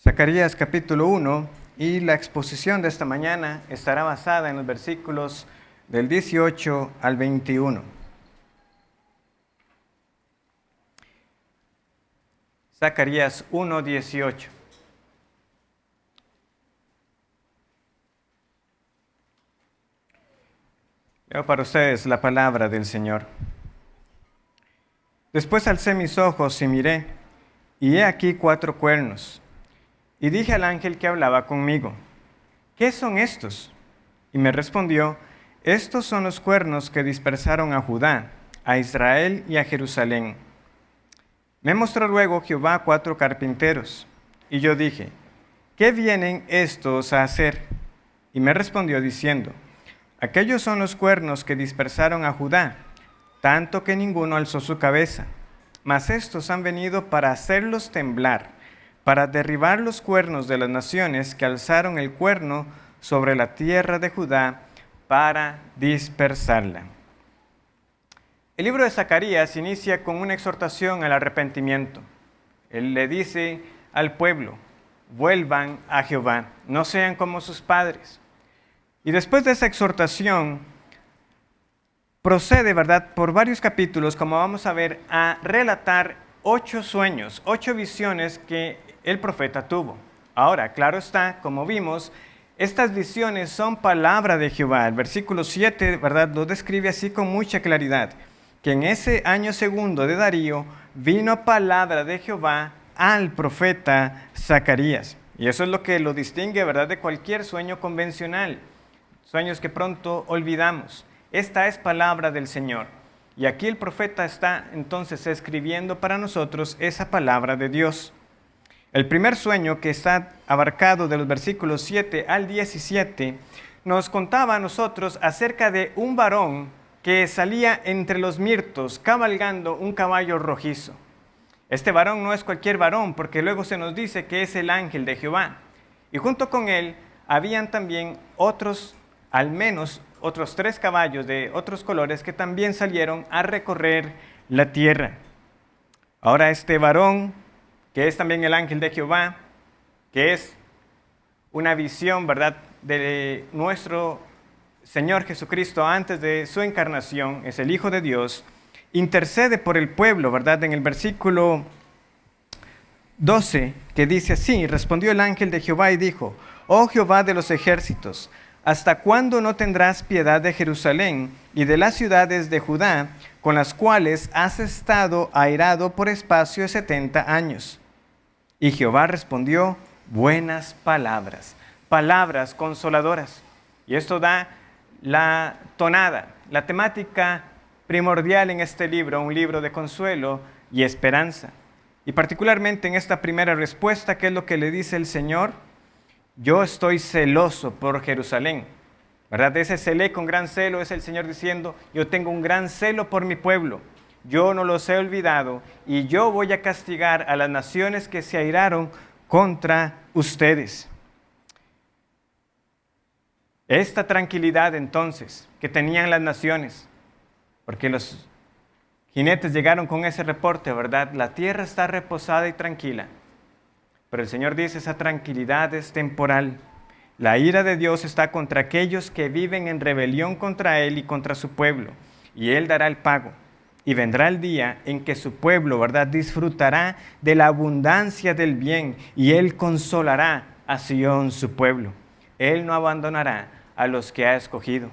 Zacarías capítulo 1, y la exposición de esta mañana estará basada en los versículos del 18 al 21. Zacarías 1, 18. Leo para ustedes la palabra del Señor. Después alcé mis ojos y miré, y he aquí 4 cuernos. Y dije al ángel que hablaba conmigo: ¿qué son estos? Y me respondió: estos son los cuernos que dispersaron a Judá, a Israel y a Jerusalén. Me mostró luego Jehová 4 carpinteros. Y yo dije: ¿qué vienen estos a hacer? Y me respondió diciendo: aquellos son los cuernos que dispersaron a Judá, tanto que ninguno alzó su cabeza. Mas estos han venido para hacerlos temblar, para derribar los cuernos de las naciones que alzaron el cuerno sobre la tierra de Judá, para dispersarla. El libro de Zacarías inicia con una exhortación al arrepentimiento. Él le dice al pueblo: vuelvan a Jehová, no sean como sus padres. Y después de esa exhortación, procede, ¿verdad?, por varios capítulos, como vamos a ver, a relatar 8 sueños, 8 visiones que el profeta tuvo. Ahora, claro está, como vimos, estas visiones son palabra de Jehová. El versículo 7, ¿verdad?, lo describe así con mucha claridad: que en ese año segundo de Darío vino palabra de Jehová al profeta Zacarías. Y eso es lo que lo distingue, ¿verdad?, de cualquier sueño convencional, sueños que pronto olvidamos. Esta es palabra del Señor. Y aquí el profeta está entonces escribiendo para nosotros esa palabra de Dios. El primer sueño, que está abarcado de los versículos 7 al 17, nos contaba a nosotros acerca de un varón que salía entre los mirtos cabalgando un caballo rojizo. Este varón no es cualquier varón, porque luego se nos dice que es el ángel de Jehová. Y junto con él habían también otros, al menos otros 3 caballos de otros colores que también salieron a recorrer la tierra. Ahora este varón, que es también el ángel de Jehová, que es una visión, ¿verdad?, de nuestro Señor Jesucristo antes de su encarnación, es el Hijo de Dios, intercede por el pueblo, ¿verdad? En el versículo 12, que dice así: respondió el ángel de Jehová y dijo: oh Jehová de los ejércitos, ¿hasta cuándo no tendrás piedad de Jerusalén y de las ciudades de Judá, con las cuales has estado airado por espacio de 70 años? Y Jehová respondió: buenas palabras, palabras consoladoras. Y esto da la tonada, la temática primordial en este libro, un libro de consuelo y esperanza. Y particularmente en esta primera respuesta, ¿qué es lo que le dice el Señor? Yo estoy celoso por Jerusalén, ¿verdad? Ese celé con gran celo es el Señor diciendo: yo tengo un gran celo por mi pueblo, yo no los he olvidado, y yo voy a castigar a las naciones que se airaron contra ustedes. Esta tranquilidad entonces que tenían las naciones, porque los jinetes llegaron con ese reporte, ¿verdad? La tierra está reposada y tranquila. Pero el Señor dice: esa tranquilidad es temporal. La ira de Dios está contra aquellos que viven en rebelión contra Él y contra su pueblo, y Él dará el pago. Y vendrá el día en que su pueblo, ¿verdad?, disfrutará de la abundancia del bien, y Él consolará a Sión, su pueblo. Él no abandonará a los que ha escogido.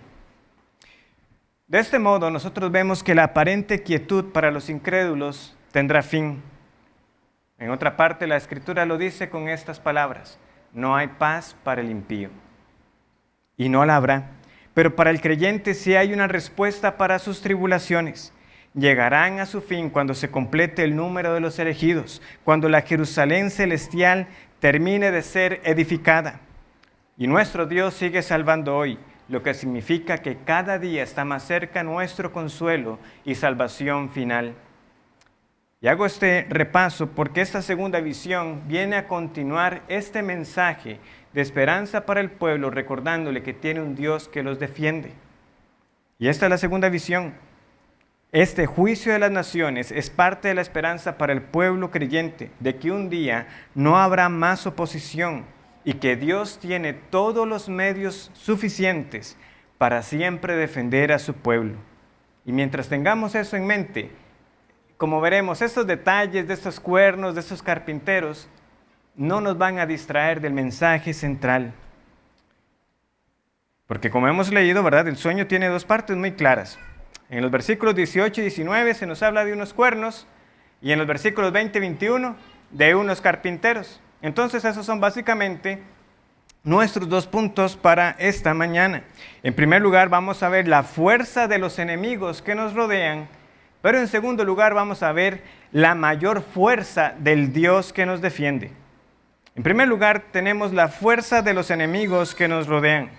De este modo, nosotros vemos que la aparente quietud para los incrédulos tendrá fin. En otra parte, la Escritura lo dice con estas palabras: no hay paz para el impío. Y no la habrá. Pero para el creyente sí hay una respuesta para sus tribulaciones. Llegarán a su fin cuando se complete el número de los elegidos, cuando la Jerusalén celestial termine de ser edificada. Y nuestro Dios sigue salvando hoy, lo que significa que cada día está más cerca nuestro consuelo y salvación final. Y hago este repaso porque esta segunda visión viene a continuar este mensaje de esperanza para el pueblo, recordándole que tiene un Dios que los defiende. Y esta es la segunda visión. Este juicio de las naciones es parte de la esperanza para el pueblo creyente de que un día no habrá más oposición y que Dios tiene todos los medios suficientes para siempre defender a su pueblo. Y mientras tengamos eso en mente, como veremos, estos detalles de estos cuernos, de estos carpinteros, no nos van a distraer del mensaje central. Porque como hemos leído, ¿verdad? El sueño tiene dos partes muy claras. En los versículos 18 y 19 se nos habla de unos cuernos y en los versículos 20 y 21 de unos carpinteros. Entonces esos son básicamente nuestros dos puntos para esta mañana. En primer lugar vamos a ver la fuerza de los enemigos que nos rodean, pero en segundo lugar vamos a ver la mayor fuerza del Dios que nos defiende. En primer lugar tenemos la fuerza de los enemigos que nos rodean.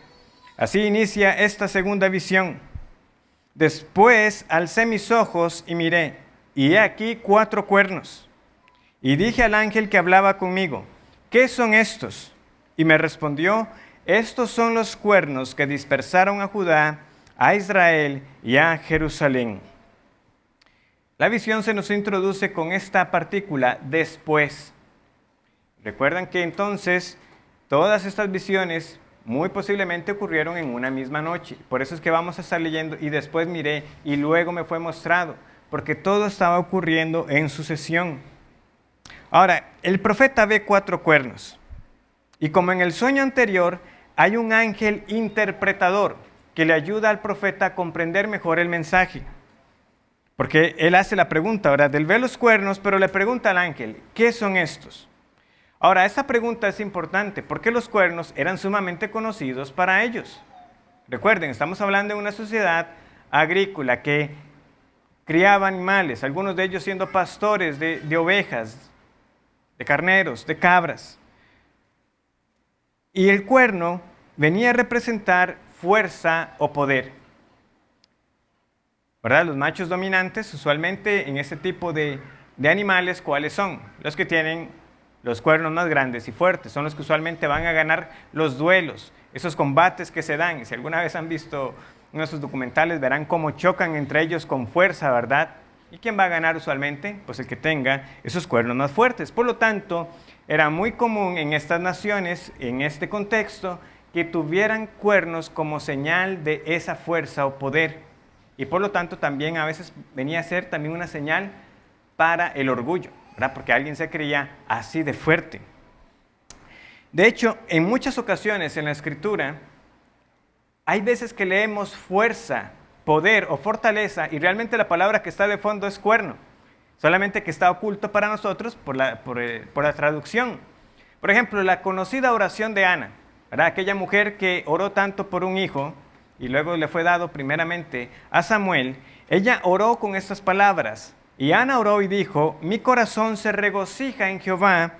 Así inicia esta segunda visión. Después alcé mis ojos y miré, y he aquí 4 cuernos. Y dije al ángel que hablaba conmigo, ¿qué son estos? Y me respondió, estos son los cuernos que dispersaron a Judá, a Israel y a Jerusalén. La visión se nos introduce con esta partícula después. Recuerdan que entonces todas estas visiones muy posiblemente ocurrieron en una misma noche. Por eso es que vamos a estar leyendo y después miré y luego me fue mostrado, porque todo estaba ocurriendo en sucesión. Ahora, el profeta ve 4 cuernos y como en el sueño anterior hay un ángel interpretador que le ayuda al profeta a comprender mejor el mensaje. Porque él hace la pregunta, ahora, él ve los cuernos, pero le pregunta al ángel, ¿qué son estos? Ahora, esa pregunta es importante porque los cuernos eran sumamente conocidos para ellos. Recuerden, estamos hablando de una sociedad agrícola que criaba animales, algunos de ellos siendo pastores de ovejas, de carneros, de cabras. Y el cuerno venía a representar fuerza o poder. ¿Verdad? Los machos dominantes, usualmente en este tipo de animales, ¿cuáles son? Los que tienen los cuernos más grandes y fuertes, son los que usualmente van a ganar los duelos, esos combates que se dan. Si alguna vez han visto uno de esos documentales, verán cómo chocan entre ellos con fuerza, ¿verdad? ¿Y quién va a ganar usualmente? Pues el que tenga esos cuernos más fuertes. Por lo tanto, era muy común en estas naciones, en este contexto, que tuvieran cuernos como señal de esa fuerza o poder. Y por lo tanto, también a veces venía a ser también una señal para el orgullo, ¿verdad? Porque alguien se creía así de fuerte. De hecho, en muchas ocasiones en la Escritura, hay veces que leemos fuerza, poder o fortaleza y realmente la palabra que está de fondo es cuerno, solamente que está oculto para nosotros por la traducción. Por ejemplo, la conocida oración de Ana, ¿verdad? Aquella mujer que oró tanto por un hijo y luego le fue dado primeramente a Samuel, ella oró con estas palabras. Y Ana oró y dijo, mi corazón se regocija en Jehová,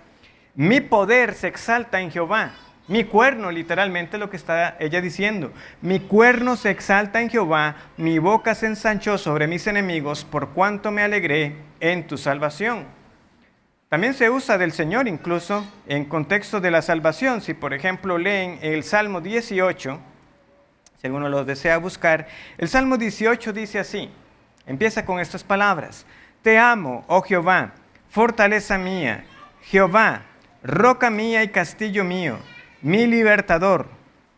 mi poder se exalta en Jehová. Mi cuerno, literalmente lo que está ella diciendo, mi cuerno se exalta en Jehová, mi boca se ensanchó sobre mis enemigos, por cuanto me alegré en tu salvación. También se usa del Señor incluso en contexto de la salvación. Si por ejemplo leen el Salmo 18, si alguno lo desea buscar, el Salmo 18 dice así, empieza con estas palabras. Te amo, oh Jehová, fortaleza mía, Jehová, roca mía y castillo mío, mi libertador,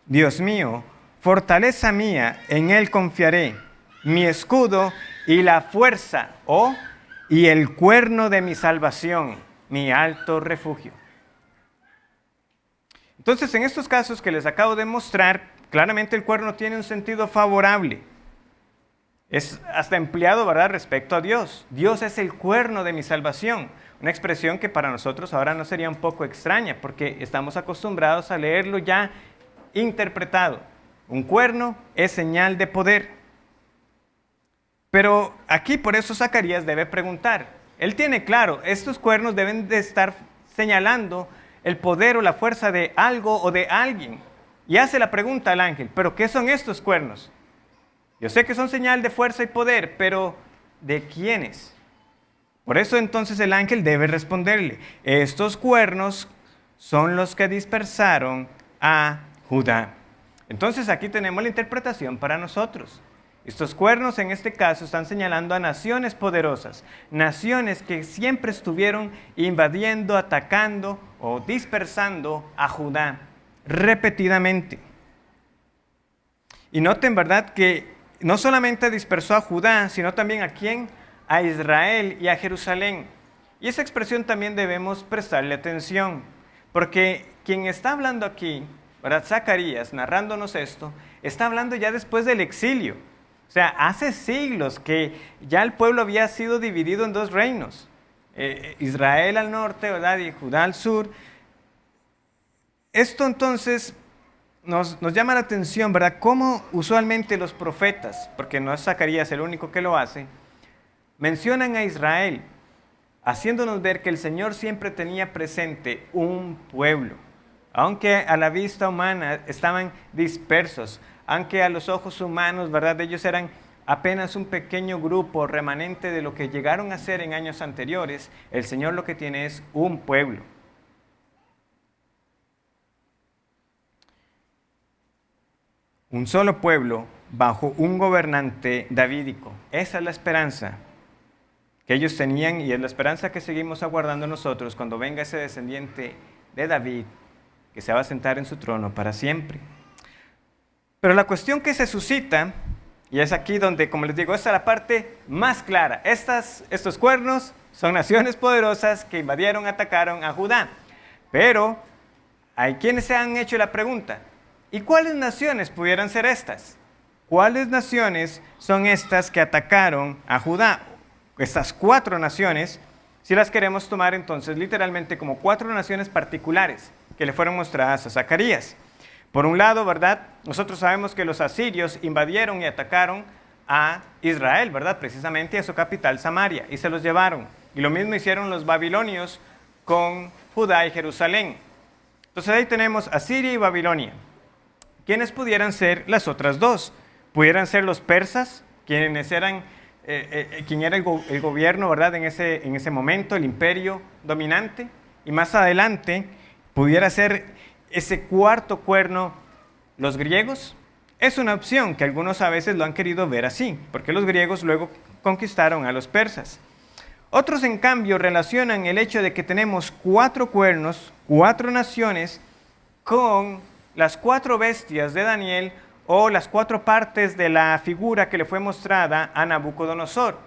Dios mío, fortaleza mía, en él confiaré, mi escudo y la fuerza, y el cuerno de mi salvación, mi alto refugio. Entonces, en estos casos que les acabo de mostrar, claramente el cuerno tiene un sentido favorable. Es hasta empleado, ¿verdad?, respecto a Dios. Dios es el cuerno de mi salvación. Una expresión que para nosotros ahora no sería un poco extraña, porque estamos acostumbrados a leerlo ya interpretado. Un cuerno es señal de poder. Pero aquí por eso Zacarías debe preguntar. Él tiene claro, estos cuernos deben de estar señalando el poder o la fuerza de algo o de alguien. Y hace la pregunta al ángel, ¿pero qué son estos cuernos? Yo sé que son señal de fuerza y poder, pero ¿de quiénes? Por eso entonces el ángel debe responderle, estos cuernos son los que dispersaron a Judá. Entonces aquí tenemos la interpretación para nosotros. Estos cuernos en este caso están señalando a naciones poderosas, naciones que siempre estuvieron invadiendo, atacando o dispersando a Judá repetidamente. Y noten, ¿verdad?, que no solamente dispersó a Judá, sino también a quién, a Israel y a Jerusalén. Y esa expresión también debemos prestarle atención, porque quien está hablando aquí, ¿verdad?, Zacarías, narrándonos esto, está hablando ya después del exilio. O sea, hace siglos que ya el pueblo había sido dividido en dos reinos, Israel al norte, ¿verdad?, y Judá al sur. Esto entonces nos llama la atención, ¿verdad?, cómo usualmente los profetas, porque no es Zacarías el único que lo hace, mencionan a Israel, haciéndonos ver que el Señor siempre tenía presente un pueblo. Aunque a la vista humana estaban dispersos, aunque a los ojos humanos, ¿verdad?, ellos eran apenas un pequeño grupo remanente de lo que llegaron a ser en años anteriores, el Señor lo que tiene es un pueblo. Un solo pueblo bajo un gobernante davídico. Esa es la esperanza que ellos tenían y es la esperanza que seguimos aguardando nosotros cuando venga ese descendiente de David que se va a sentar en su trono para siempre. Pero la cuestión que se suscita, y es aquí donde, como les digo, esta es la parte más clara. Estos cuernos son naciones poderosas que invadieron, atacaron a Judá. Pero hay quienes se han hecho la pregunta, ¿y cuáles naciones pudieran ser estas? ¿Cuáles naciones son estas que atacaron a Judá? Estas 4 naciones, si las queremos tomar entonces literalmente como 4 naciones particulares que le fueron mostradas a Zacarías. Por un lado, ¿verdad?, nosotros sabemos que los asirios invadieron y atacaron a Israel, ¿verdad?, precisamente a su capital Samaria, y se los llevaron. Y lo mismo hicieron los babilonios con Judá y Jerusalén. Entonces ahí tenemos Asiria y Babilonia. ¿Quiénes pudieran ser las otras 2? Pudieran ser los persas, quienes eran, quien era el gobierno, ¿verdad?, en ese momento, el imperio dominante. Y más adelante pudiera ser ese cuarto cuerno, los griegos. Es una opción que algunos a veces lo han querido ver así, porque los griegos luego conquistaron a los persas. Otros, en cambio, relacionan el hecho de que tenemos 4 cuernos, 4 naciones, con las 4 bestias de Daniel o las 4 partes de la figura que le fue mostrada a Nabucodonosor.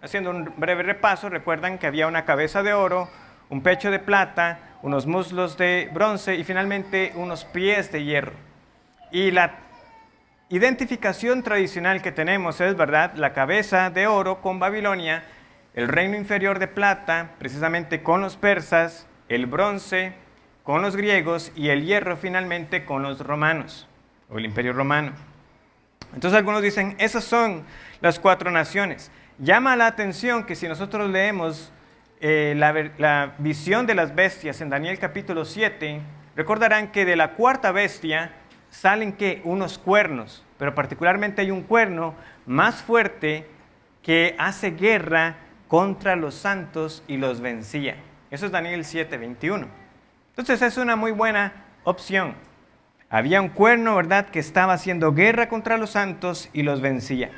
Haciendo un breve repaso, recuerdan que había una cabeza de oro, un pecho de plata, unos muslos de bronce y finalmente unos pies de hierro. Y la identificación tradicional que tenemos es, ¿verdad?, la cabeza de oro con Babilonia, el reino inferior de plata, precisamente con los persas, el bronce con los griegos y el hierro finalmente con los romanos, o el imperio romano. Entonces algunos dicen, esas son las 4 naciones. Llama la atención que si nosotros leemos la visión de las bestias en Daniel capítulo 7, recordarán que de la 4ª bestia salen ¿qué? Unos cuernos, pero particularmente hay un cuerno más fuerte que hace guerra contra los santos y los vencía. Eso es Daniel 7:21. Entonces es una muy buena opción. Había un cuerno, ¿verdad?, que estaba haciendo guerra contra los santos y los vencía.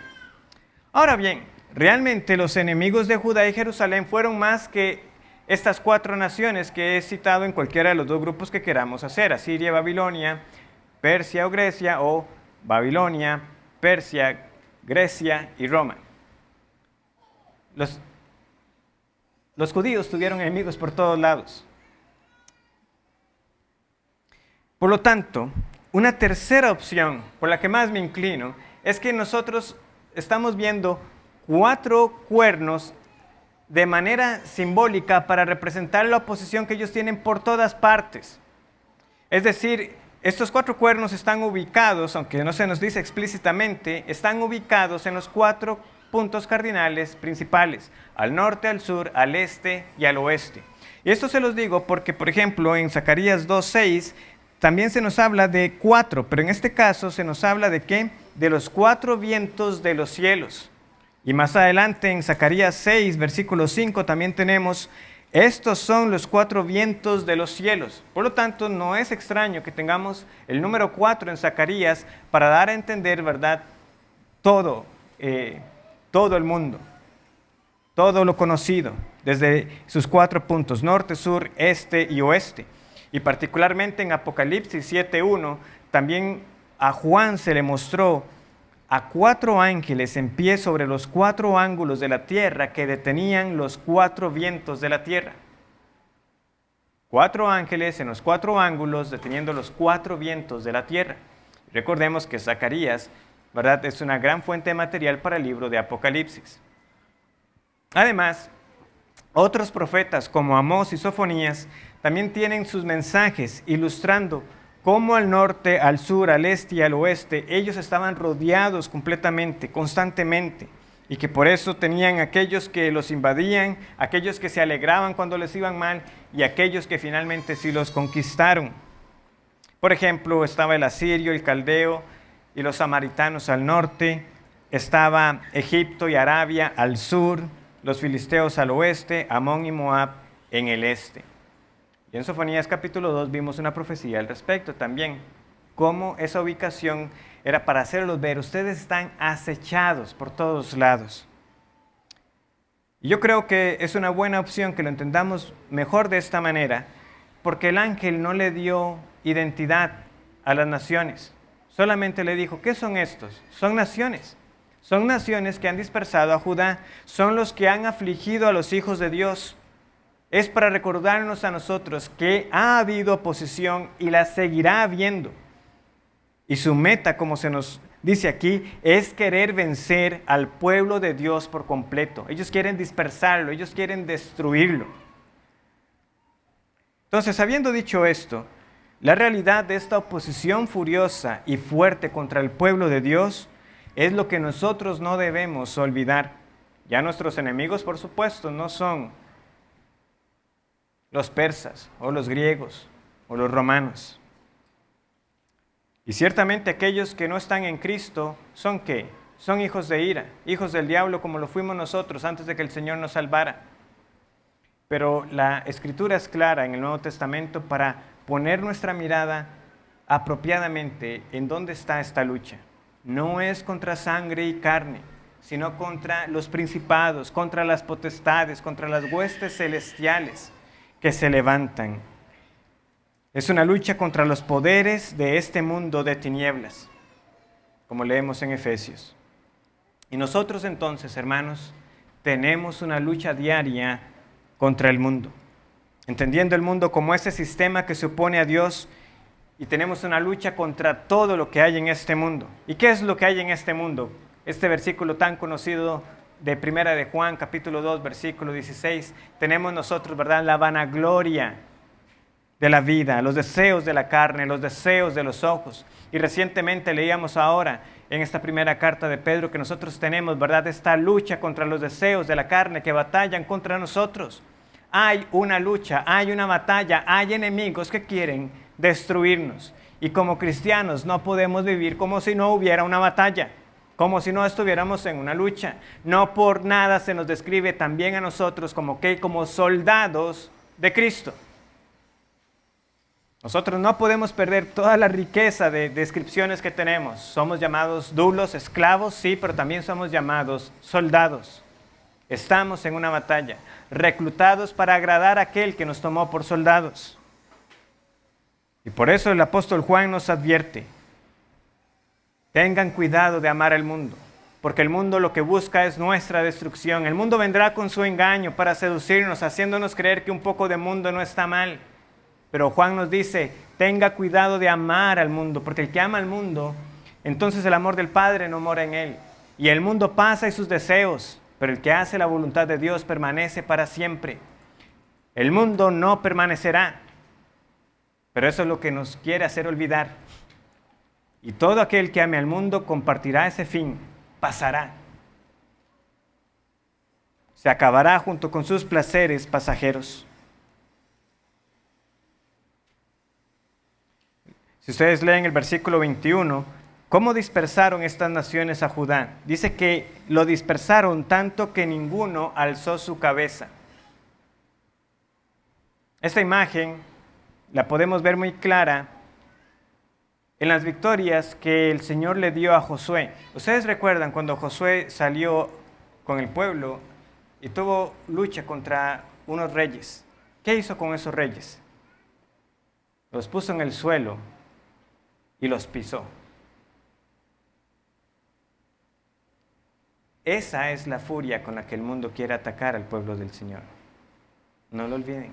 Ahora bien, realmente los enemigos de Judá y Jerusalén fueron más que estas 4 naciones que he citado en cualquiera de los 2 grupos que queramos hacer, Asiria, Babilonia, Persia o Grecia, o Babilonia, Persia, Grecia y Roma. Los judíos tuvieron enemigos por todos lados. Por lo tanto, una tercera opción, por la que más me inclino, es que nosotros estamos viendo 4 cuernos de manera simbólica para representar la oposición que ellos tienen por todas partes. Es decir, estos 4 cuernos están ubicados, aunque no se nos dice explícitamente, están ubicados en los 4 puntos cardinales principales, al norte, al sur, al este y al oeste. Y esto se los digo porque, por ejemplo, en Zacarías 2:6 también se nos habla de 4, pero en este caso se nos habla de ¿qué? De los 4 vientos de los cielos. Y más adelante en Zacarías 6, versículo 5, también tenemos, estos son los 4 vientos de los cielos. Por lo tanto, no es extraño que tengamos el número 4 en Zacarías para dar a entender, ¿verdad?, todo todo el mundo, todo lo conocido, desde sus 4 puntos, norte, sur, este y oeste. Y particularmente en Apocalipsis 7:1, también a Juan se le mostró a 4 ángeles en pie sobre los 4 ángulos de la tierra que detenían los 4 vientos de la tierra. 4 ángeles en los 4 ángulos deteniendo los 4 vientos de la tierra. Recordemos que Zacarías, ¿verdad?, es una gran fuente de material para el libro de Apocalipsis. Además, otros profetas como Amós y Sofonías también tienen sus mensajes ilustrando cómo al norte, al sur, al este y al oeste ellos estaban rodeados completamente, constantemente, y que por eso tenían aquellos que los invadían, aquellos que se alegraban cuando les iban mal y aquellos que finalmente sí los conquistaron. Por ejemplo, estaba el asirio, el caldeo y los samaritanos al norte, estaba Egipto y Arabia al sur, los filisteos al oeste, Amón y Moab en el este. Y en Sofonías capítulo 2 vimos una profecía al respecto también, cómo esa ubicación era para hacerlos ver, ustedes están acechados por todos lados. Y yo creo que es una buena opción que lo entendamos mejor de esta manera, porque el ángel no le dio identidad a las naciones, solamente le dijo, ¿qué son estos? Son naciones. Son naciones que han dispersado a Judá, son los que han afligido a los hijos de Dios. Es para recordarnos a nosotros que ha habido oposición y la seguirá habiendo. Y su meta, como se nos dice aquí, es querer vencer al pueblo de Dios por completo. Ellos quieren dispersarlo, ellos quieren destruirlo. Entonces, habiendo dicho esto, la realidad de esta oposición furiosa y fuerte contra el pueblo de Dios es lo que nosotros no debemos olvidar. Ya nuestros enemigos, por supuesto, no son los persas o los griegos o los romanos. Y ciertamente aquellos que no están en Cristo, ¿son qué? Son hijos de ira, hijos del diablo como lo fuimos nosotros antes de que el Señor nos salvara. Pero la Escritura es clara en el Nuevo Testamento para poner nuestra mirada apropiadamente en dónde está esta lucha. No es contra sangre y carne, sino contra los principados, contra las potestades, contra las huestes celestiales que se levantan. Es una lucha contra los poderes de este mundo de tinieblas, como leemos en Efesios. Y nosotros entonces, hermanos, tenemos una lucha diaria contra el mundo, entendiendo el mundo como ese sistema que se opone a Dios, y tenemos una lucha contra todo lo que hay en este mundo. ¿Y qué es lo que hay en este mundo? Este versículo tan conocido de Primera de Juan, capítulo 2, versículo 16, tenemos nosotros, ¿verdad?, la vanagloria de la vida, los deseos de la carne, los deseos de los ojos. Y recientemente leíamos ahora en esta primera carta de Pedro que nosotros tenemos, ¿verdad?, esta lucha contra los deseos de la carne que batallan contra nosotros. Hay una lucha, hay una batalla, hay enemigos que quieren destruirnos. Y como cristianos no podemos vivir como si no hubiera una batalla, como si no estuviéramos en una lucha. No por nada se nos describe también a nosotros como soldados de Cristo. Nosotros no podemos perder toda la riqueza de descripciones que tenemos. Somos llamados dulos, esclavos, sí, pero también somos llamados soldados. Estamos en una batalla, reclutados para agradar a aquel que nos tomó por soldados. Y por eso el apóstol Juan nos advierte, tengan cuidado de amar al mundo, porque el mundo lo que busca es nuestra destrucción. El mundo vendrá con su engaño para seducirnos, haciéndonos creer que un poco de mundo no está mal. Pero Juan nos dice, tenga cuidado de amar al mundo, porque el que ama al mundo, entonces el amor del Padre no mora en él. Y el mundo pasa y sus deseos, pero el que hace la voluntad de Dios permanece para siempre. El mundo no permanecerá, pero eso es lo que nos quiere hacer olvidar. Y todo aquel que ame al mundo compartirá ese fin, pasará. Se acabará junto con sus placeres pasajeros. Si ustedes leen el versículo 21, ¿cómo dispersaron estas naciones a Judá? Dice que lo dispersaron tanto que ninguno alzó su cabeza. Esta imagen la podemos ver muy clara en las victorias que el Señor le dio a Josué. Ustedes recuerdan cuando Josué salió con el pueblo y tuvo lucha contra unos reyes. ¿Qué hizo con esos reyes? Los puso en el suelo y los pisó. Esa es la furia con la que el mundo quiere atacar al pueblo del Señor. No lo olviden.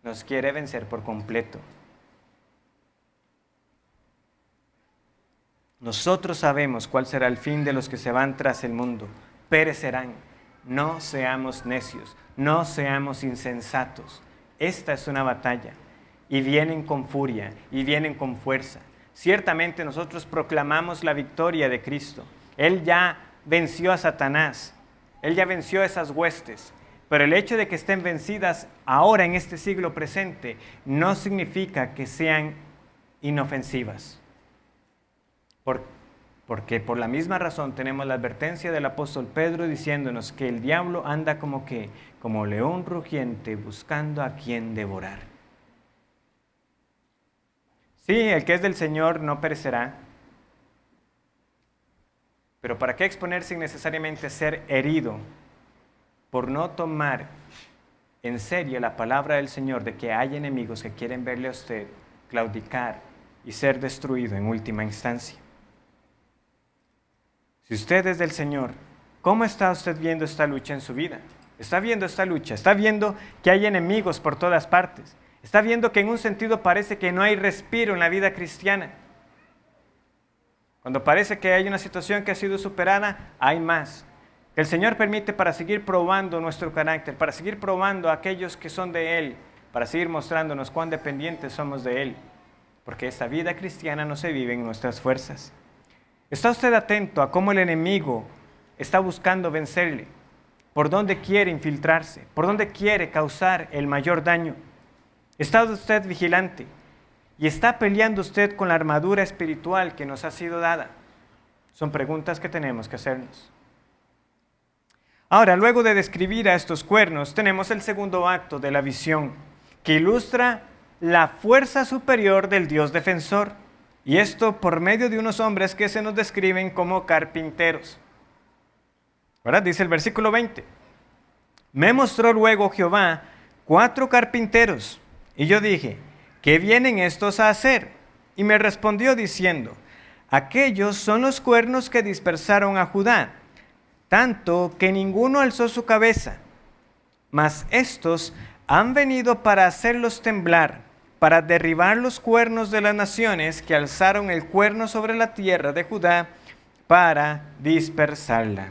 Nos quiere vencer por completo. Nosotros sabemos cuál será el fin de los que se van tras el mundo. Perecerán. No seamos necios, no seamos insensatos. Esta es una batalla y vienen con furia y vienen con fuerza. Ciertamente nosotros proclamamos la victoria de Cristo. Él ya venció a Satanás, Él ya venció a esas huestes, pero el hecho de que estén vencidas ahora en este siglo presente no significa que sean inofensivas. Porque por la misma razón tenemos la advertencia del apóstol Pedro diciéndonos que el diablo anda como león rugiente buscando a quien devorar. Sí, el que es del Señor no perecerá, pero ¿para qué exponerse innecesariamente a ser herido por no tomar en serio la palabra del Señor de que hay enemigos que quieren verle a usted claudicar y ser destruido en última instancia? Si usted es del Señor, ¿cómo está usted viendo esta lucha en su vida? ¿Está viendo esta lucha? ¿Está viendo que hay enemigos por todas partes? ¿Está viendo que en un sentido parece que no hay respiro en la vida cristiana? Cuando parece que hay una situación que ha sido superada, hay más. Que el Señor permite para seguir probando nuestro carácter, para seguir probando a aquellos que son de Él, para seguir mostrándonos cuán dependientes somos de Él. Porque esta vida cristiana no se vive en nuestras fuerzas. ¿Está usted atento a cómo el enemigo está buscando vencerle? ¿Por dónde quiere infiltrarse? ¿Por dónde quiere causar el mayor daño? ¿Está usted vigilante? ¿Y está peleando usted con la armadura espiritual que nos ha sido dada? Son preguntas que tenemos que hacernos. Ahora, luego de describir a estos cuernos, tenemos el segundo acto de la visión, que ilustra la fuerza superior del Dios defensor. Y esto por medio de unos hombres que se nos describen como carpinteros. ¿Verdad? Dice el versículo 20. Me mostró luego Jehová 4 carpinteros, y yo dije, ¿qué vienen estos a hacer? Y me respondió diciendo, aquellos son los cuernos que dispersaron a Judá, tanto que ninguno alzó su cabeza. Mas estos han venido para hacerlos temblar, para derribar los cuernos de las naciones que alzaron el cuerno sobre la tierra de Judá, para dispersarla.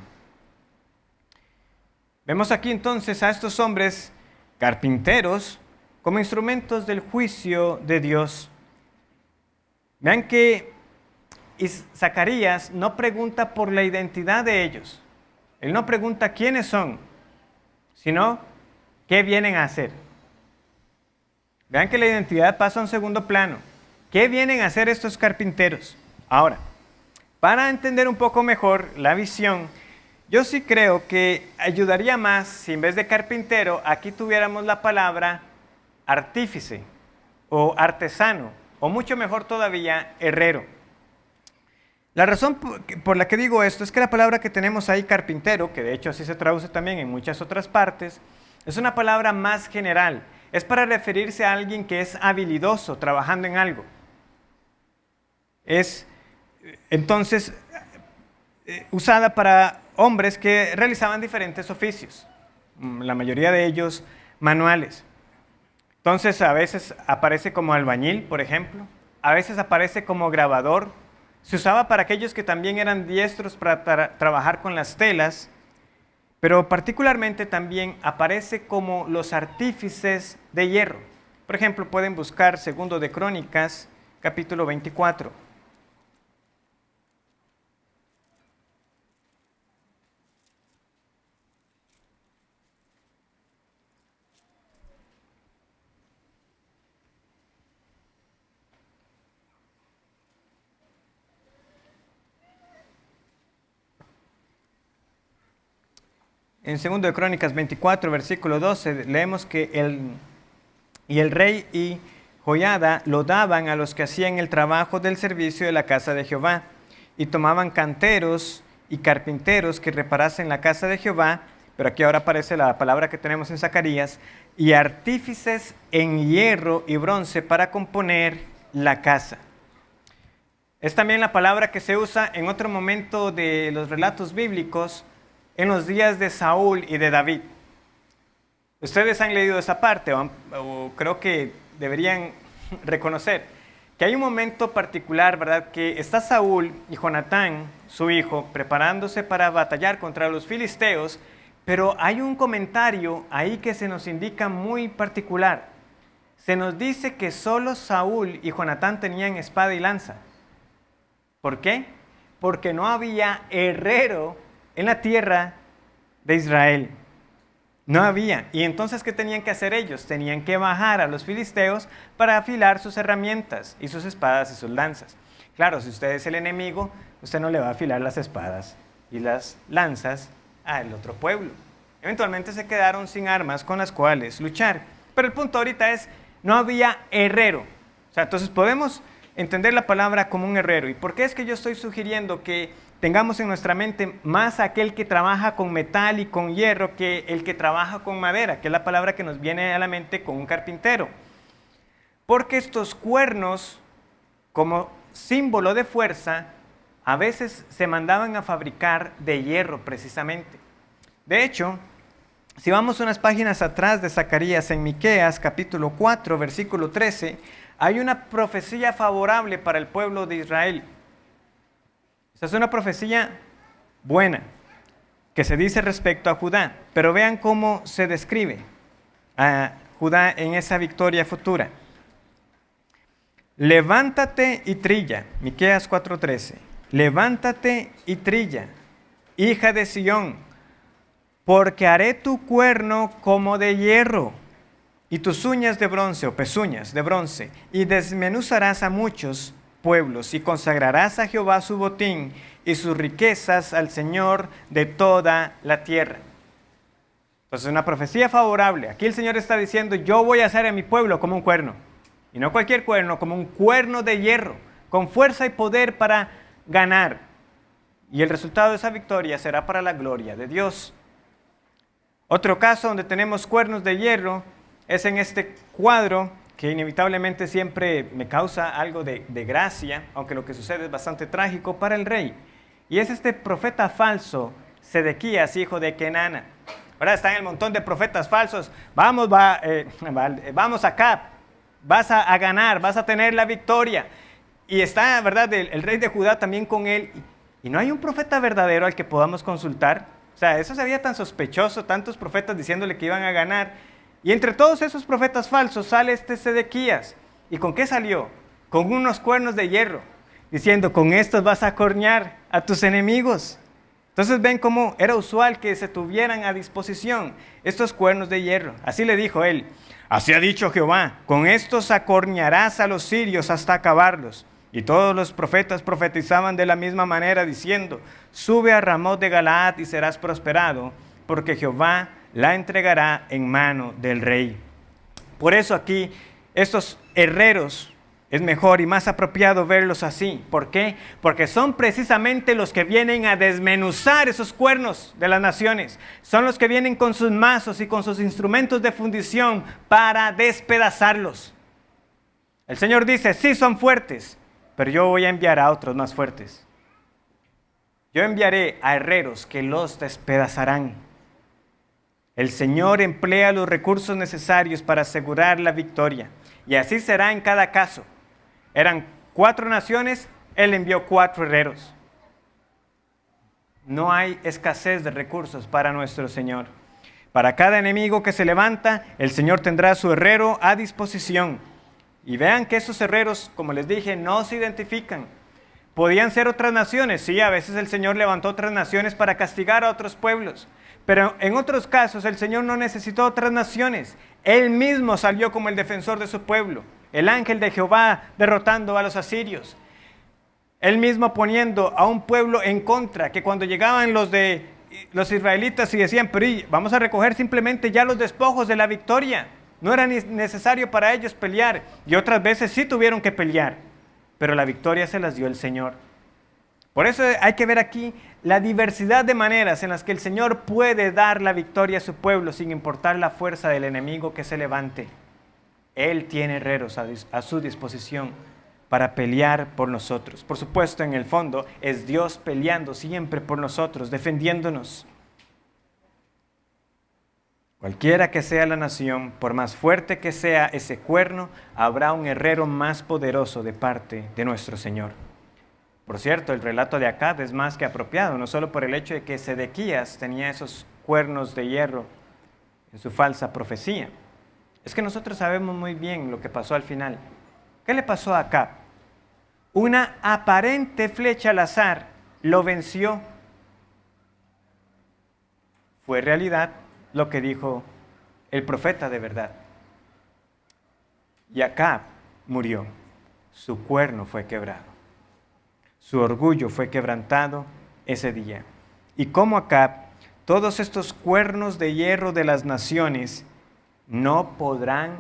Vemos aquí entonces a estos hombres carpinteros como instrumentos del juicio de Dios. Vean que Zacarías no pregunta por la identidad de ellos. Él no pregunta quiénes son, sino qué vienen a hacer. Vean que la identidad pasa a un segundo plano. ¿Qué vienen a hacer estos carpinteros? Ahora, para entender un poco mejor la visión, yo sí creo que ayudaría más si en vez de carpintero aquí tuviéramos la palabra artífice o artesano, o mucho mejor todavía, herrero. La razón por la que digo esto es que la palabra que tenemos ahí, carpintero, que de hecho así se traduce también en muchas otras partes, es una palabra más general. Es para referirse a alguien que es habilidoso trabajando en algo. Es entonces usada para hombres que realizaban diferentes oficios, la mayoría de ellos manuales. Entonces a veces aparece como albañil, por ejemplo, a veces aparece como grabador. Se usaba para aquellos que también eran diestros para trabajar con las telas, pero particularmente también aparece como los artífices de hierro. Por ejemplo, pueden buscar 2 de Crónicas, capítulo 24. En 2 de Crónicas 24, versículo 12, leemos que el rey y joyada lo daban a los que hacían el trabajo del servicio de la casa de Jehová, y tomaban canteros y carpinteros que reparasen la casa de Jehová, pero aquí ahora aparece la palabra que tenemos en Zacarías, y artífices en hierro y bronce para componer la casa. Es también la palabra que se usa en otro momento de los relatos bíblicos, en los días de Saúl y de David. Ustedes han leído esa parte, o creo que deberían reconocer que hay un momento particular, ¿verdad? Que está Saúl y Jonatán, su hijo, preparándose para batallar contra los filisteos, pero hay un comentario ahí que se nos indica muy particular. Se nos dice que solo Saúl y Jonatán tenían espada y lanza. ¿Por qué? Porque no había herrero en la tierra de Israel. No había. Y entonces, ¿qué tenían que hacer ellos? Tenían que bajar a los filisteos para afilar sus herramientas y sus espadas y sus lanzas. Claro, si usted es el enemigo, usted no le va a afilar las espadas y las lanzas al otro pueblo. Eventualmente se quedaron sin armas con las cuales luchar. Pero el punto ahorita es, no había herrero. O sea, entonces podemos entender la palabra como un herrero. ¿Y por qué es que yo estoy sugiriendo que tengamos en nuestra mente más aquel que trabaja con metal y con hierro que el que trabaja con madera, que es la palabra que nos viene a la mente con un carpintero? Porque estos cuernos, como símbolo de fuerza, a veces se mandaban a fabricar de hierro precisamente. De hecho, si vamos unas páginas atrás de Zacarías, en Miqueas capítulo 4, versículo 13, hay una profecía favorable para el pueblo de Israel. Esta es una profecía buena que se dice respecto a Judá, pero vean cómo se describe a Judá en esa victoria futura. Levántate y trilla, Miqueas 4:13. Levántate y trilla, hija de Sión, porque haré tu cuerno como de hierro y tus uñas de bronce o pezuñas de bronce, y desmenuzarás a muchos pueblos y consagrarás a Jehová su botín y sus riquezas al Señor de toda la tierra. Entonces, una profecía favorable. Aquí el Señor está diciendo, yo voy a hacer a mi pueblo como un cuerno, y no cualquier cuerno, como un cuerno de hierro, con fuerza y poder para ganar. Y el resultado de esa victoria será para la gloria de Dios. Otro caso donde tenemos cuernos de hierro es en este cuadro que inevitablemente siempre me causa algo de gracia, aunque lo que sucede es bastante trágico para el rey. Y es este profeta falso, Sedequías, hijo de Kenana. Ahora están el montón de profetas falsos. Vamos acá, vas a ganar, vas a tener la victoria. Y está, ¿verdad?, el rey de Judá también con él. Y no hay un profeta verdadero al que podamos consultar. O sea, eso se veía tan sospechoso, tantos profetas diciéndole que iban a ganar. Y entre todos esos profetas falsos sale este Sedequías. ¿Y con qué salió? Con unos cuernos de hierro, diciendo, con estos vas a cornear a tus enemigos. Entonces ven cómo era usual que se tuvieran a disposición estos cuernos de hierro. Así le dijo él, así ha dicho Jehová, con estos acornearás a los sirios hasta acabarlos. Y todos los profetas profetizaban de la misma manera, diciendo, sube a Ramot de Galaad y serás prosperado, porque Jehová la entregará en mano del rey. Por eso aquí, estos herreros, es mejor y más apropiado verlos así. ¿Por qué? Porque son precisamente los que vienen a desmenuzar esos cuernos de las naciones. Son los que vienen con sus mazos y con sus instrumentos de fundición para despedazarlos. El Señor dice, sí son fuertes, pero yo voy a enviar a otros más fuertes. Yo enviaré a herreros que los despedazarán. El Señor emplea los recursos necesarios para asegurar la victoria. Y así será en cada caso. Eran 4 naciones, Él envió 4 herreros. No hay escasez de recursos para nuestro Señor. Para cada enemigo que se levanta, el Señor tendrá su herrero a disposición. Y vean que esos herreros, como les dije, no se identifican. Podían ser otras naciones. Sí, a veces el Señor levantó otras naciones para castigar a otros pueblos. Pero en otros casos el Señor no necesitó otras naciones. Él mismo salió como el defensor de su pueblo. El ángel de Jehová derrotando a los asirios. Él mismo poniendo a un pueblo en contra, que cuando llegaban los israelitas y decían, pero vamos a recoger simplemente ya los despojos de la victoria. No era necesario para ellos pelear y otras veces sí tuvieron que pelear, pero la victoria se las dio el Señor. Por eso hay que ver aquí la diversidad de maneras en las que el Señor puede dar la victoria a su pueblo sin importar la fuerza del enemigo que se levante. Él tiene herreros a su disposición para pelear por nosotros. Por supuesto, en el fondo es Dios peleando siempre por nosotros, defendiéndonos. Cualquiera que sea la nación, por más fuerte que sea ese cuerno, habrá un herrero más poderoso de parte de nuestro Señor. Por cierto, el relato de Acab es más que apropiado, no solo por el hecho de que Sedequías tenía esos cuernos de hierro en su falsa profecía. Es que nosotros sabemos muy bien lo que pasó al final. ¿Qué le pasó a Acab? Una aparente flecha al azar lo venció. Fue realidad lo que dijo el profeta de verdad. Y Acab murió. Su cuerno fue quebrado. Su orgullo fue quebrantado ese día. Y como Acab, todos estos cuernos de hierro de las naciones no podrán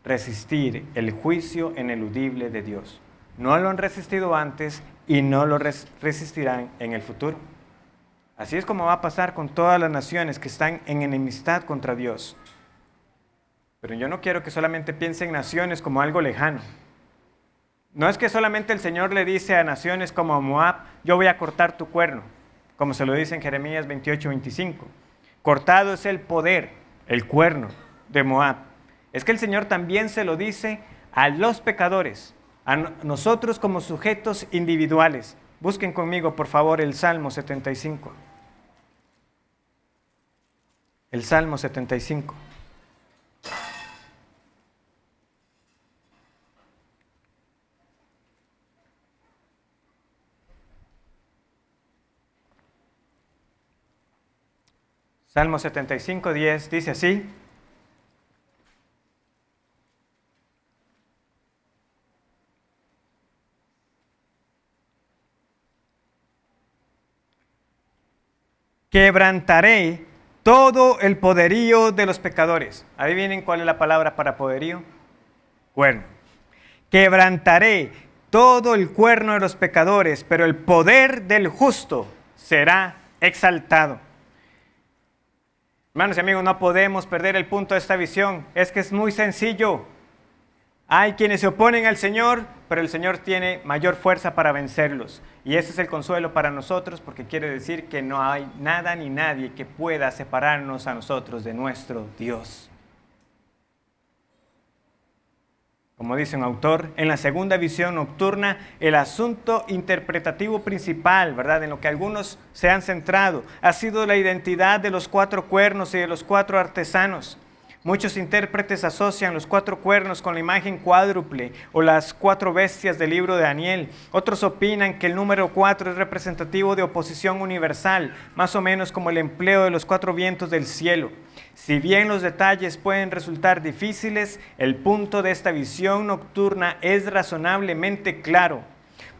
resistir el juicio ineludible de Dios. No lo han resistido antes y no lo resistirán en el futuro. Así es como va a pasar con todas las naciones que están en enemistad contra Dios. Pero yo no quiero que solamente piensen en naciones como algo lejano. No es que solamente el Señor le dice a naciones como Moab, yo voy a cortar tu cuerno, como se lo dice en Jeremías 28-25. Cortado es el poder, el cuerno de Moab. Es que el Señor también se lo dice a los pecadores, a nosotros como sujetos individuales. Busquen conmigo, por favor, el Salmo 75. El Salmo 75. Salmo 75, 10 dice así: quebrantaré todo el poderío de los pecadores. Adivinen cuál es la palabra para poderío. Cuerno. Quebrantaré todo el cuerno de los pecadores, pero el poder del justo será exaltado. Hermanos y amigos, no podemos perder el punto de esta visión. Es que es muy sencillo. Hay quienes se oponen al Señor, pero el Señor tiene mayor fuerza para vencerlos. Y ese es el consuelo para nosotros, porque quiere decir que no hay nada ni nadie que pueda separarnos a nosotros de nuestro Dios. Como dice un autor, en la segunda visión nocturna, el asunto interpretativo principal, ¿verdad?, en lo que algunos se han centrado, ha sido la identidad de los 4 cuernos y de los 4 artesanos. Muchos intérpretes asocian los 4 cuernos con la imagen cuádruple o las 4 bestias del libro de Daniel. Otros opinan que el número 4 es representativo de oposición universal, más o menos como el empleo de los 4 vientos del cielo. Si bien los detalles pueden resultar difíciles, el punto de esta visión nocturna es razonablemente claro.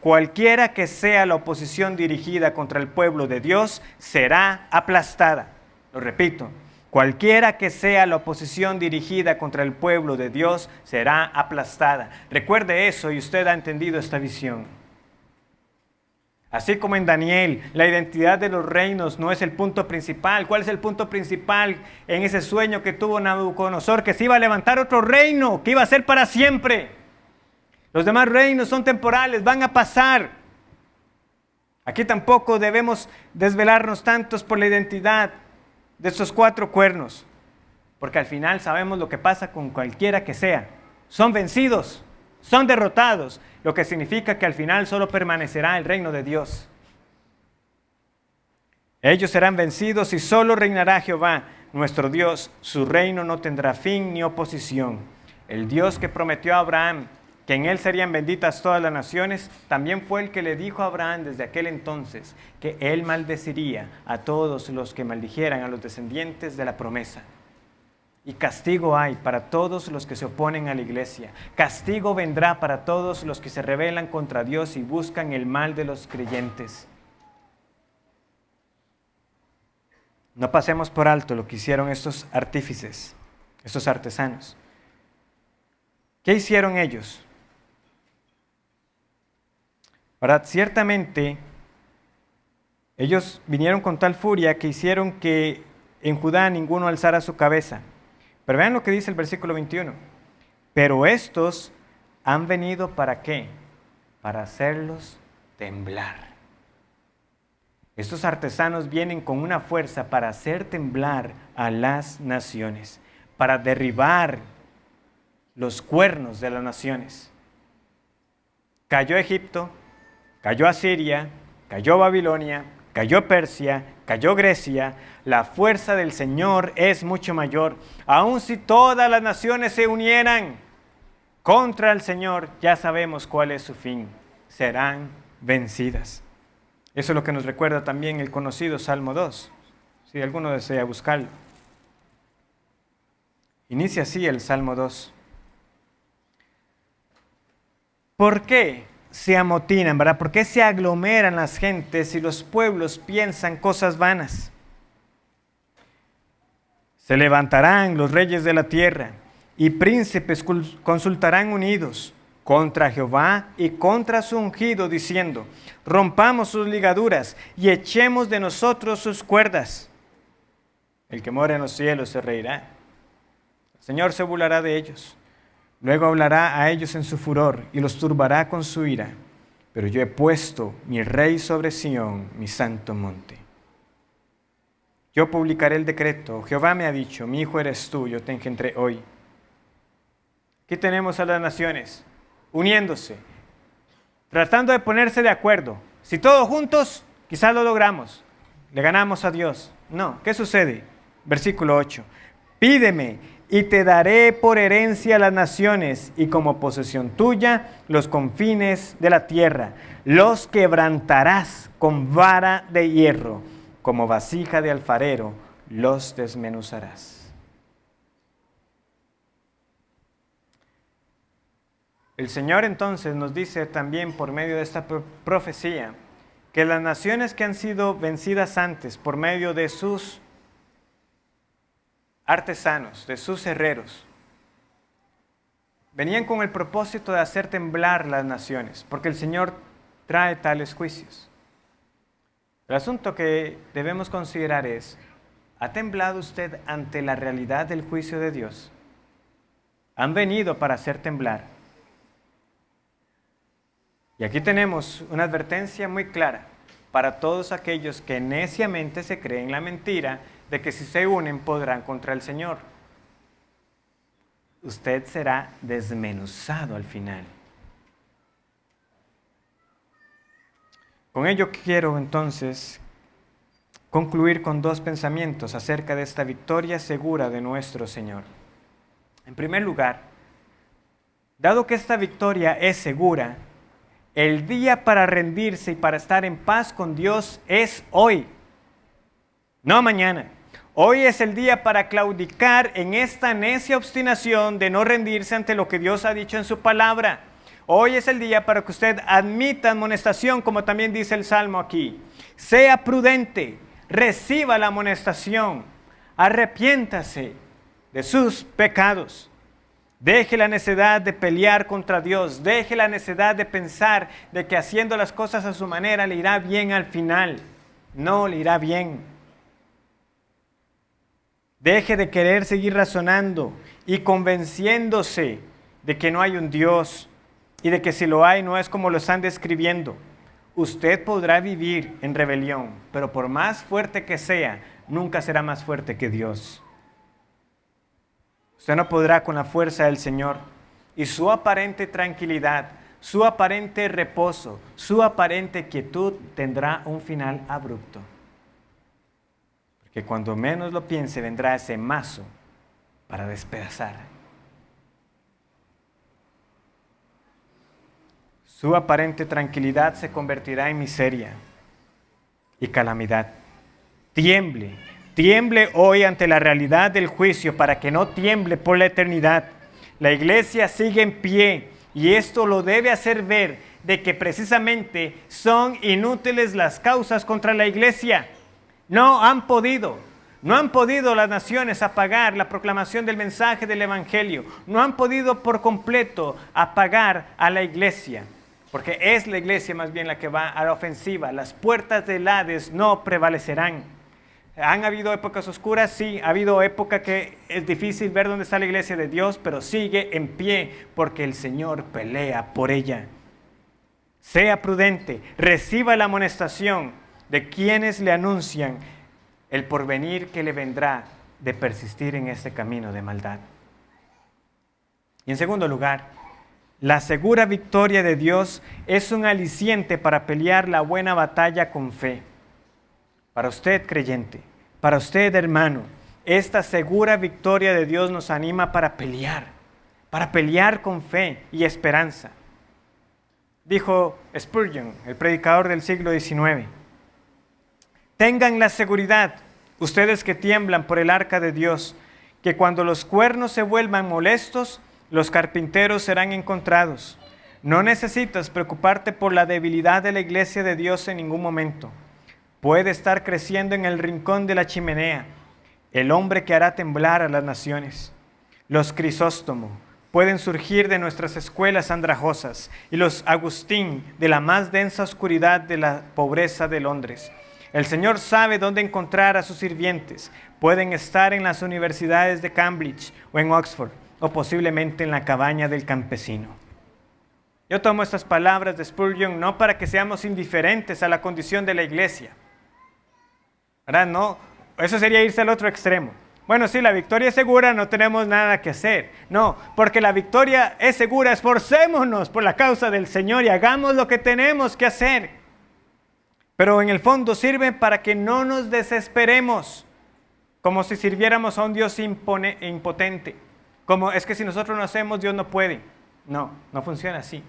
Cualquiera que sea la oposición dirigida contra el pueblo de Dios será aplastada. Lo repito, cualquiera que sea la oposición dirigida contra el pueblo de Dios será aplastada. Recuerde eso y usted ha entendido esta visión. Así como en Daniel, la identidad de los reinos no es el punto principal. ¿Cuál es el punto principal en ese sueño que tuvo Nabucodonosor? Que se iba a levantar otro reino, que iba a ser para siempre. Los demás reinos son temporales, van a pasar. Aquí tampoco debemos desvelarnos tantos por la identidad de estos 4 cuernos, porque al final sabemos lo que pasa con cualquiera que sea. Son vencidos, son derrotados, lo que significa que al final solo permanecerá el reino de Dios. Ellos serán vencidos y solo reinará Jehová, nuestro Dios. Su reino no tendrá fin ni oposición. El Dios que prometió a Abraham que en él serían benditas todas las naciones, también fue el que le dijo a Abraham desde aquel entonces que él maldeciría a todos los que maldijeran a los descendientes de la promesa. Y castigo hay para todos los que se oponen a la iglesia. Castigo vendrá para todos los que se rebelan contra Dios y buscan el mal de los creyentes. No pasemos por alto lo que hicieron estos artífices, estos artesanos. ¿Qué hicieron ellos? ¿Verdad? Ciertamente, ellos vinieron con tal furia que hicieron que en Judá ninguno alzara su cabeza. Pero vean lo que dice el versículo 21. Pero estos han venido ¿para qué? Para hacerlos temblar. Estos artesanos vienen con una fuerza para hacer temblar a las naciones, para derribar los cuernos de las naciones. Cayó Egipto, cayó Asiria, cayó Babilonia, cayó Persia, cayó Grecia. La fuerza del Señor es mucho mayor. Aun si todas las naciones se unieran contra el Señor, ya sabemos cuál es su fin. Serán vencidas. Eso es lo que nos recuerda también el conocido Salmo 2, si alguno desea buscarlo. Inicia así el Salmo 2. ¿Por qué se amotinan, verdad? ¿Por qué se aglomeran las gentes y los pueblos piensan cosas vanas? Se levantarán los reyes de la tierra y príncipes consultarán unidos contra Jehová y contra su ungido, diciendo: rompamos sus ligaduras y echemos de nosotros sus cuerdas. El que mora en los cielos se reirá. El Señor se burlará de ellos. Luego hablará a ellos en su furor y los turbará con su ira. Pero yo he puesto mi rey sobre Sión, mi santo monte. Yo publicaré el decreto. Jehová me ha dicho: mi hijo eres tú, yo te engendré hoy. Aquí tenemos a las naciones uniéndose, tratando de ponerse de acuerdo. Si todos juntos, quizás lo logramos, le ganamos a Dios. No, ¿qué sucede? Versículo 8. Pídeme y te daré por herencia las naciones y como posesión tuya los confines de la tierra. Los quebrantarás con vara de hierro, como vasija de alfarero los desmenuzarás. El Señor entonces nos dice también por medio de esta profecía que las naciones que han sido vencidas antes por medio de sus artesanos, de sus herreros, venían con el propósito de hacer temblar las naciones, porque el Señor trae tales juicios. El asunto que debemos considerar es: ¿ha temblado usted ante la realidad del juicio de Dios? Han venido para hacer temblar. Y aquí tenemos una advertencia muy clara para todos aquellos que neciamente se creen la mentira de que si se unen podrán contra el Señor. Usted será desmenuzado al final. Con ello quiero entonces concluir con dos pensamientos acerca de esta victoria segura de nuestro Señor. En primer lugar, dado que esta victoria es segura, el día para rendirse y para estar en paz con Dios es hoy, no mañana. Hoy es el día para claudicar en esta necia obstinación de no rendirse ante lo que Dios ha dicho en su palabra. Hoy es el día para que usted admita amonestación, como también dice el Salmo aquí. Sea prudente, reciba la amonestación, arrepiéntase de sus pecados. Deje la necedad de pelear contra Dios, deje la necedad de pensar de que haciendo las cosas a su manera le irá bien al final. No le irá bien. Deje de querer seguir razonando y convenciéndose de que no hay un Dios y de que si lo hay no es como lo están describiendo. Usted podrá vivir en rebelión, pero por más fuerte que sea, nunca será más fuerte que Dios. Usted no podrá con la fuerza del Señor y su aparente tranquilidad, su aparente reposo, su aparente quietud tendrá un final abrupto. Porque cuando menos lo piense vendrá ese mazo para despedazar. Su aparente tranquilidad se convertirá en miseria y calamidad. Tiemble. Tiemble hoy ante la realidad del juicio para que no tiemble por la eternidad. La iglesia sigue en pie y esto lo debe hacer ver de que precisamente son inútiles las causas contra la iglesia. No han podido. No han podido las naciones apagar la proclamación del mensaje del Evangelio. No han podido por completo apagar a la iglesia, porque es la iglesia más bien la que va a la ofensiva. Las puertas del Hades no prevalecerán. ¿Han habido épocas oscuras? Sí, ha habido época que es difícil ver dónde está la iglesia de Dios, pero sigue en pie porque el Señor pelea por ella. Sea prudente, reciba la amonestación de quienes le anuncian el porvenir que le vendrá de persistir en este camino de maldad. Y en segundo lugar, la segura victoria de Dios es un aliciente para pelear la buena batalla con fe. Para usted, creyente, para usted, hermano, esta segura victoria de Dios nos anima para pelear con fe y esperanza. Dijo Spurgeon, el predicador del siglo XIX, tengan la seguridad, ustedes que tiemblan por el arca de Dios, que cuando los cuernos se vuelvan molestos, los carpinteros serán encontrados. No necesitas preocuparte por la debilidad de la iglesia de Dios en ningún momento. Puede estar creciendo en el rincón de la chimenea, el hombre que hará temblar a las naciones. Los Crisóstomo pueden surgir de nuestras escuelas andrajosas y los Agustín de la más densa oscuridad de la pobreza de Londres. El Señor sabe dónde encontrar a sus sirvientes. Pueden estar en las universidades de Cambridge o en Oxford, o posiblemente en la cabaña del campesino. Yo tomo estas palabras de Spurgeon no para que seamos indiferentes a la condición de la iglesia, ¿verdad? No, eso sería irse al otro extremo. Bueno, sí, la victoria es segura, no tenemos nada que hacer. No, porque la victoria es segura, esforcémonos por la causa del Señor y hagamos lo que tenemos que hacer. Pero en el fondo sirve para que no nos desesperemos, como si sirviéramos a un Dios impotente. Como es que si nosotros no hacemos, Dios no puede. No, no funciona así.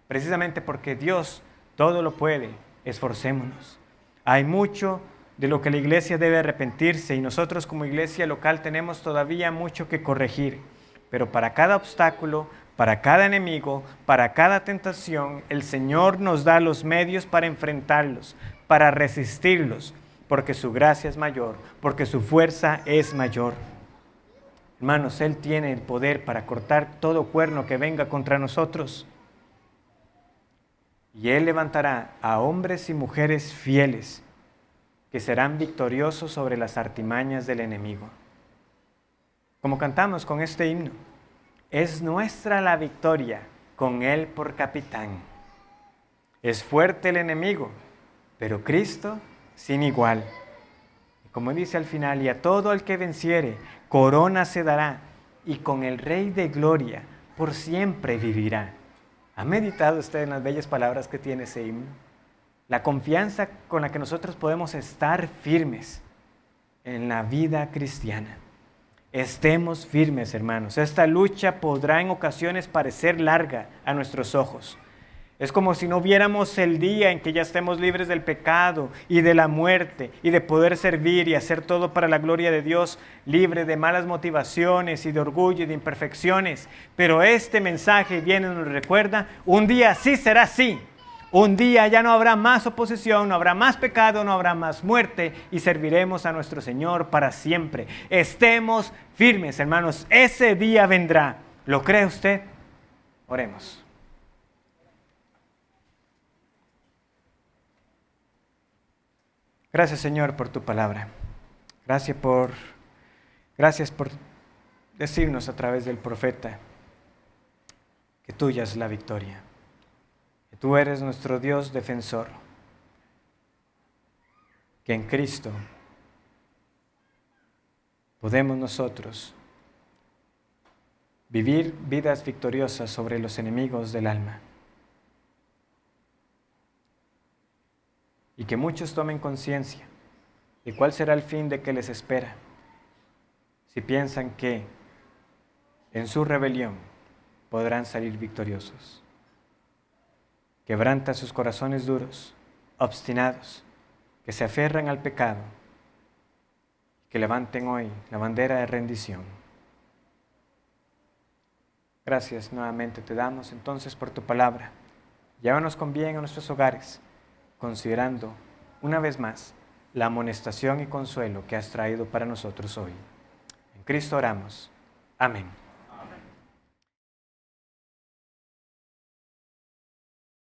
Precisamente porque Dios todo lo puede, esforcémonos. Hay mucho de lo que la iglesia debe arrepentirse y nosotros como iglesia local tenemos todavía mucho que corregir. Pero para cada obstáculo, para cada enemigo, para cada tentación, el Señor nos da los medios para enfrentarlos, para resistirlos, porque su gracia es mayor, porque su fuerza es mayor. Hermanos, Él tiene el poder para cortar todo cuerno que venga contra nosotros. Y Él levantará a hombres y mujeres fieles que serán victoriosos sobre las artimañas del enemigo. Como cantamos con este himno, es nuestra la victoria con Él por capitán. Es fuerte el enemigo, pero Cristo sin igual. Y como dice al final, y a todo el que venciere, corona se dará, y con el Rey de gloria por siempre vivirá. ¿Ha meditado usted en las bellas palabras que tiene ese himno? La confianza con la que nosotros podemos estar firmes en la vida cristiana. Estemos firmes, hermanos. Esta lucha podrá en ocasiones parecer larga a nuestros ojos. Es como si no viéramos el día en que ya estemos libres del pecado y de la muerte y de poder servir y hacer todo para la gloria de Dios, libre de malas motivaciones y de orgullo y de imperfecciones. Pero este mensaje viene y nos recuerda, un día sí será así. Un día ya no habrá más oposición, no habrá más pecado, no habrá más muerte y serviremos a nuestro Señor para siempre. Estemos firmes, hermanos. Ese día vendrá. ¿Lo cree usted? Oremos. Gracias, Señor, por tu palabra. Gracias por decirnos a través del profeta que tuya es la victoria. Que tú eres nuestro Dios defensor. Que en Cristo podemos nosotros vivir vidas victoriosas sobre los enemigos del alma. Y que muchos tomen conciencia de cuál será el fin de que les espera si piensan que en su rebelión podrán salir victoriosos. Quebranta sus corazones duros, obstinados, que se aferran al pecado, que levanten hoy la bandera de rendición. Gracias nuevamente te damos entonces por tu palabra. Llévanos con bien a nuestros hogares, considerando una vez más la amonestación y consuelo que has traído para nosotros hoy. En Cristo oramos. Amén.